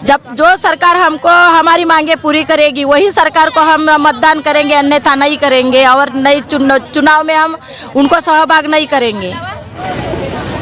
जब जो सरकार हमको हमारी मांगे पूरी करेगी वही सरकार को हम मतदान करेंगे, अन्यथा नहीं करेंगे और नई चुनाव में हम उनको सहभाग नहीं करेंगे।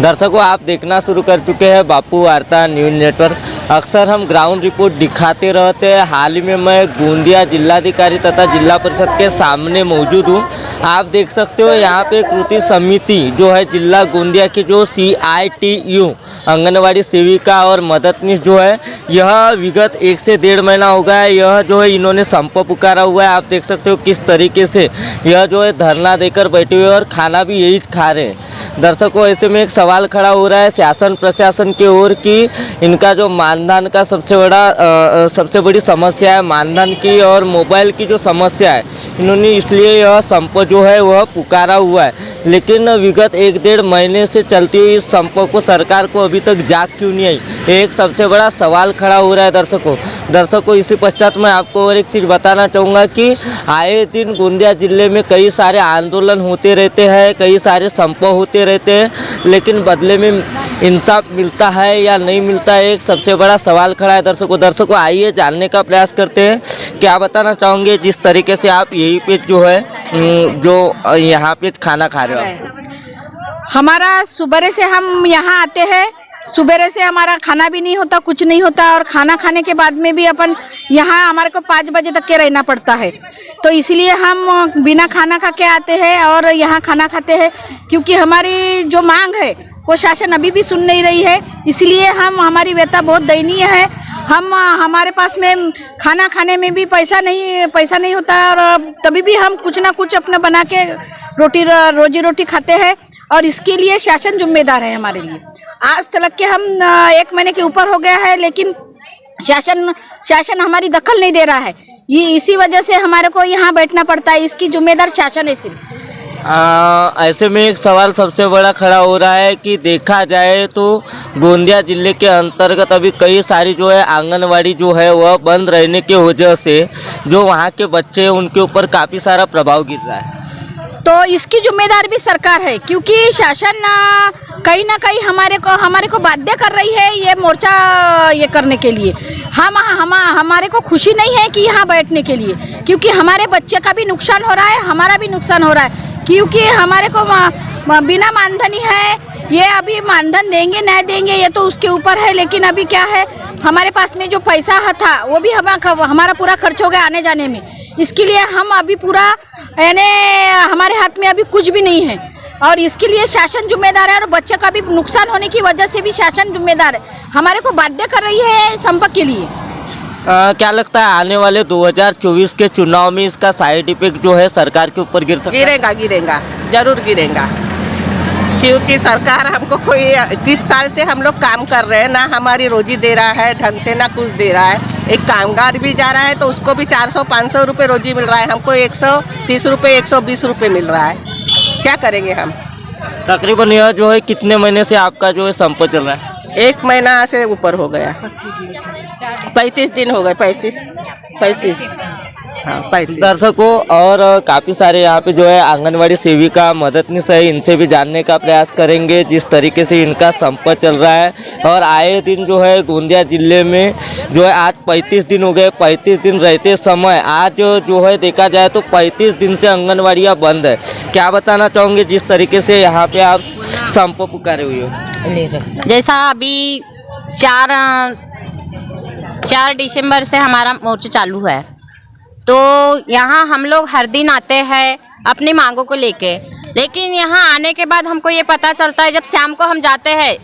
दर्शकों, आप देखना शुरू कर चुके हैं बापू वार्ता न्यूज़ नेटवर्क। अक्सर हम ग्राउंड रिपोर्ट दिखाते रहते हैं। हाल ही में मैं गोंदिया जिलाधिकारी तथा जिला परिषद के सामने मौजूद हूँ। आप देख सकते हो यहाँ पे कृति समिति जो है जिला गोंदिया की जो CITU आंगनवाड़ी सेविका और मददनीश जो है, यह विगत 1 से 1.5 महीना हो गया है। यह जो है इन्होंने संप पुकारा हुआ है। आप देख सकते हो किस तरीके से यह जो है धरना देकर बैठे हुए और खाना भी यही खा रहे हैं। दर्शकों, ऐसे में एक सवाल खड़ा हो रहा है शासन प्रशासन की ओर कि इनका जो मानधन का सबसे बड़ी समस्या है मानधन की और मोबाइल की जो समस्या है, इन्होंने इसलिए यह संप जो है वह पुकारा हुआ है। लेकिन विगत 1-1.5 महीने से चलती हुई इस संप को सरकार को अभी तक जाग क्यों नहीं आई, एक सबसे बड़ा सवाल खड़ा हो रहा है। दर्शकों, इसी पश्चात मैं आपको और एक चीज़ बताना चाहूँगा कि आए दिन गोंदिया जिले में कई सारे आंदोलन होते रहते हैं, कई सारे संप होते रहते हैं, लेकिन बदले में इंसाफ मिलता है या नहीं मिलता है, एक सबसे बड़ा सवाल खड़ा है। दर्शकों, आइए जानने का प्रयास करते हैं। क्या बताना चाहोगे जिस तरीके से आप यही पे जो है जो यहाँ पे खाना खा रहे हो? हमारा सुबह से हम यहाँ आते हैं, सुबह से हमारा खाना भी नहीं होता, कुछ नहीं होता, और खाना खाने के बाद में भी अपन यहाँ हमारे को 5 बजे तक के रहना पड़ता है। तो इसलिए हम बिना खाना खा के आते हैं और यहाँ खाना खाते हैं, क्योंकि हमारी जो मांग है वो शासन अभी भी सुन नहीं रही है। इसलिए हमारी व्यथा बहुत दयनीय है। हमारे पास में खाना खाने में भी पैसा नहीं होता, और तभी भी हम कुछ ना कुछ अपना बना के रोजी रोटी खाते हैं, और इसके लिए शासन जिम्मेदार है हमारे लिए। आज तक के हम 1 महीने के ऊपर हो गया है, लेकिन शासन हमारी दखल नहीं दे रहा है। ये इसी वजह से हमारे को यहाँ बैठना पड़ता है। इसकी जिम्मेदार शासन है सिर्फ। ऐसे में एक सवाल सबसे बड़ा खड़ा हो रहा है कि देखा जाए तो गोंदिया जिले के अंतर्गत अभी कई सारी जो है आंगनवाड़ी जो है वह बंद रहने की वजह से जो वहाँ के बच्चे हैं उनके ऊपर काफ़ी सारा प्रभाव गिर रहा है। तो इसकी जिम्मेदार भी सरकार है, क्योंकि शासन कहीं ना कहीं हमारे को बाध्य कर रही है ये मोर्चा ये करने के लिए। हमारे को खुशी नहीं है कि यहाँ बैठने के लिए, क्योंकि हमारे बच्चे का भी नुकसान हो रहा है, हमारा भी नुकसान हो रहा है। क्योंकि हमारे को बिना मानधन ही है, ये अभी मानधन देंगे नहीं देंगे ये तो उसके ऊपर है, लेकिन अभी क्या है, हमारे पास में जो पैसा था वो भी हमारा पूरा खर्च हो गया आने जाने में। इसके लिए हम अभी पूरा यानी हमारे हाथ में अभी कुछ भी नहीं है, और इसके लिए शासन जिम्मेदार है, और बच्चे का भी नुकसान होने की वजह से भी शासन जिम्मेदार है, हमारे को बाध्य कर रही है संपर्क के लिए। क्या लगता है आने वाले 2024 के चुनाव में इसका साइड इफेक्ट जो है सरकार के ऊपर गिर सकता है? गिरेगा, जरूर गिरेगा, क्योंकि सरकार हमको कोई 30 साल से हम लोग काम कर रहे हैं ना, हमारी रोजी दे रहा है ढंग से ना कुछ दे रहा है। एक कामगार भी जा रहा है तो उसको भी 400-500 रुपये रोजी मिल रहा है, हमको 130 रुपये 120 रुपये मिल रहा है। क्या करेंगे हम? तकरीबन यह जो है कितने महीने से आपका जो है संप चल रहा है? 1 महीना से ऊपर हो गया, 35 दिन हो गए, 35 हाँ 35। दर्शकों, और काफ़ी सारे यहाँ पे जो है आंगनवाड़ी सेविका मददनीश है, इनसे भी जानने का प्रयास करेंगे जिस तरीके से इनका संप चल रहा है। और आए दिन जो है गोंदिया जिले में जो है आज 35 दिन हो गए। 35 दिन रहते समय आज जो है देखा जाए तो 35 दिन से आंगनवाड़ियाँ बंद है। क्या बताना चाहोगे जिस तरीके से यहाँ पे आप संप पुकारे हुए हो? जैसा अभी 4 दिसंबर से हमारा मोर्चा चालू है, तो यहाँ हम लोग हर दिन आते हैं अपनी मांगों को लेके, लेकिन यहाँ आने के बाद हमको ये पता चलता है जब शाम को हम जाते हैं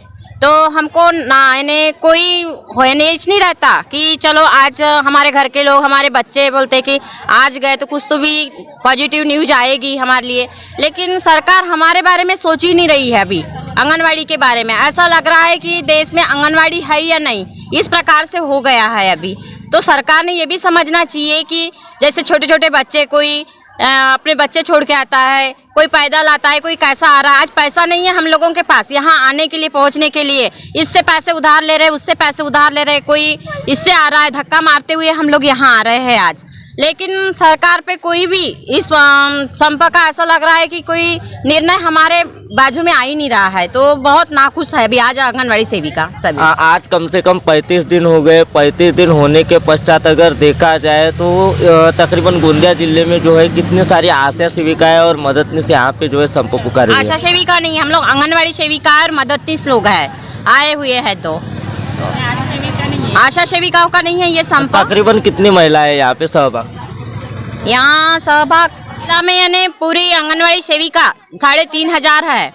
तो हमको ना कोई होनेज नहीं रहता कि चलो आज हमारे घर के लोग, हमारे बच्चे बोलते कि आज गए तो कुछ तो भी पॉजिटिव न्यूज आएगी हमारे लिए, लेकिन सरकार हमारे बारे में सोच ही नहीं रही है। अभी आंगनवाड़ी के बारे में ऐसा लग रहा है कि देश में आंगनवाड़ी है या नहीं, इस प्रकार से हो गया है अभी। तो सरकार ने ये भी समझना चाहिए कि जैसे छोटे छोटे बच्चे, कोई अपने बच्चे छोड़ के आता है, कोई पैदल आता है, कोई कैसा आ रहा है। आज पैसा नहीं है हम लोगों के पास यहाँ आने के लिए, पहुँचने के लिए, इससे पैसे उधार ले रहे, उससे पैसे उधार ले रहे, कोई इससे आ रहा है, धक्का मारते हुए हम लोग यहाँ आ रहे हैं आज। लेकिन सरकार पे कोई भी इस संप का ऐसा लग रहा है कि कोई निर्णय हमारे बाजू में आ ही नहीं रहा है, तो बहुत नाखुश है अभी आज आंगनवाड़ी सेविका सभी। आज कम से कम 35 दिन हो गए। 35 दिन होने के पश्चात अगर देखा जाए तो तकरीबन गोंदिया जिले में जो है कितनी सारी आशा सेविकाएं और मददनीश यहाँ पे जो है संप पुकारे हुए हैं। आशा सेविका नहीं, हम लोग आंगनवाड़ी सेविका और मददनीश लोग हैं आए हुए हैं। तो आशा सेविकाओं का नहीं है ये संप। तकरीबन कितनी महिलाएं यहाँ पे सहभाग? यहाँ सहभाग में यानी पूरी आंगनवाड़ी सेविका 3500 है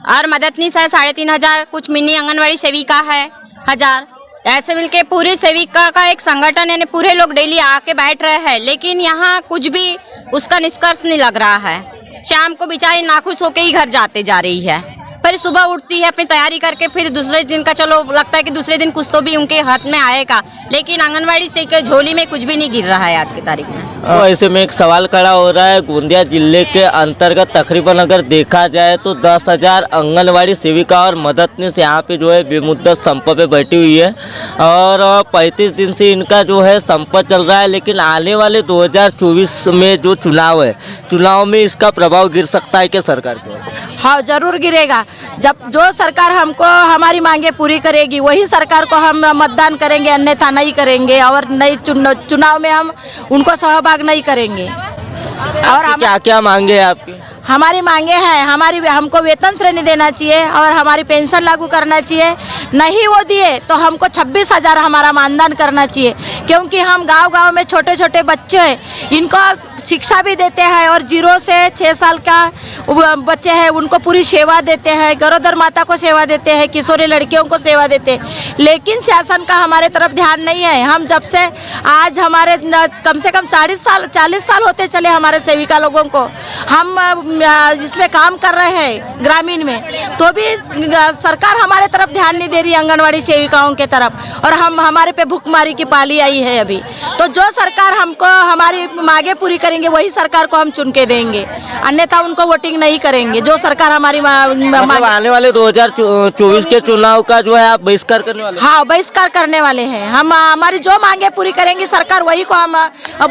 और मददनीश है 3500, कुछ मिनी आंगनवाड़ी सेविका है 1000। ऐसे मिलके पूरी सेविका का एक संगठन यानी पूरे लोग डेली आके बैठ रहे हैं, लेकिन यहाँ कुछ भी उसका निष्कर्ष नहीं लग रहा है। शाम को बेचारी नाखुश होके ही घर जाते जा रही है, फिर सुबह उठती है अपनी तैयारी करके, फिर दूसरे दिन का चलो लगता है कि दूसरे दिन कुछ तो भी उनके हाथ में आएगा, लेकिन आंगनवाड़ी से के झोली में कुछ भी नहीं गिर रहा है आज की तारीख में। ऐसे में एक सवाल खड़ा हो रहा है, गोंदिया जिले के अंतर्गत तकरीबन अगर देखा जाए तो 10,000 आंगनवाड़ी सेविका और मददनीश यहाँ पे जो है बेमुद्दत संप पे बैठी हुई है और 35 दिन से इनका जो है संप चल रहा है। लेकिन आने वाले 2024 में जो चुनाव है, चुनाव में इसका प्रभाव गिर सकता है क्या सरकार पे? हाँ, जरूर गिरेगा। जब जो सरकार हमको हमारी मांगे पूरी करेगी वही सरकार को हम मतदान करेंगे, अन्यथा नहीं करेंगे और नई चुनाव में हम उनको सहभाग नहीं करेंगे। और हम क्या क्या मांगे हैं आपकी? हमारी मांगे हैं, हमको वेतन श्रेणी देना चाहिए और हमारी पेंशन लागू करना चाहिए। नहीं वो दिए तो हमको 26,000 हमारा मानदान करना चाहिए, क्योंकि हम गांव-गांव में छोटे छोटे बच्चे हैं, इनको शिक्षा भी देते हैं और 0 से 6 साल का बच्चे हैं उनको पूरी सेवा देते हैं, गरोदर माता को सेवा देते हैं, किशोरी लड़कियों को सेवा देते हैं। लेकिन शासन का हमारे तरफ ध्यान नहीं है। हम जब से आज हमारे कम से कम 40 साल होते चले हमारे सेविका लोगों को, हम इसमें काम कर रहे हैं ग्रामीण में, तो भी सरकार हमारे तरफ ध्यान नहीं दे रही आंगनवाड़ी सेविकाओं के तरफ, और हमारे पे भूखमारी की पाली आई है अभी। तो जो सरकार हमको हमारी मांगे पूरी करेंगे वही सरकार को हम चुन के देंगे, अन्यथा उनको वोटिंग नहीं करेंगे। जो सरकार हमारी मतलब आने वाले 2024 के चुनाव का जो है आप बहिष्कार करने वाले? हाँ, बहिष्कार करने वाले हैं हम। हमारी जो मांगे पूरी करेंगी सरकार वही को हम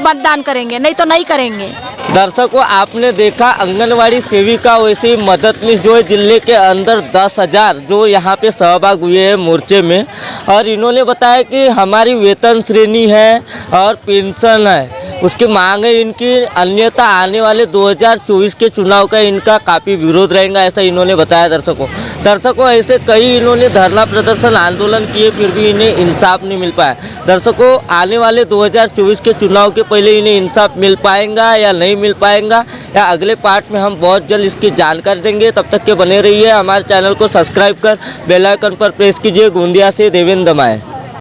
मतदान करेंगे, नहीं तो नहीं करेंगे। दर्शकों, आपने देखा आंगनवाड़ी सेविका वैसे ही मददनीश जो है जिले के अंदर 10,000 जो यहाँ पे सहभाग हुए हैं मोर्चे में, और इन्होंने बताया कि हमारी वेतन श्रेणी है और पेंशन है उसकी मांग है इनकी, अन्यथा आने वाले 2024 के चुनाव का इनका काफ़ी विरोध रहेगा, ऐसा इन्होंने बताया। दर्शकों ऐसे कई इन्होंने धरना प्रदर्शन आंदोलन किए, फिर भी इन्हें इंसाफ नहीं मिल पाया। दर्शकों, आने वाले 2024 के चुनाव के पहले इन्हें इंसाफ मिल पाएगा या नहीं मिल पाएगा, या अगले पार्ट में हम बहुत जल्द इसकी जानकारी देंगे। तब तक के बने रहिए, हमारे चैनल को सब्सक्राइब कर बेल आइकन पर प्रेस कीजिए। गोंदिया से देवेंद्र दमाए।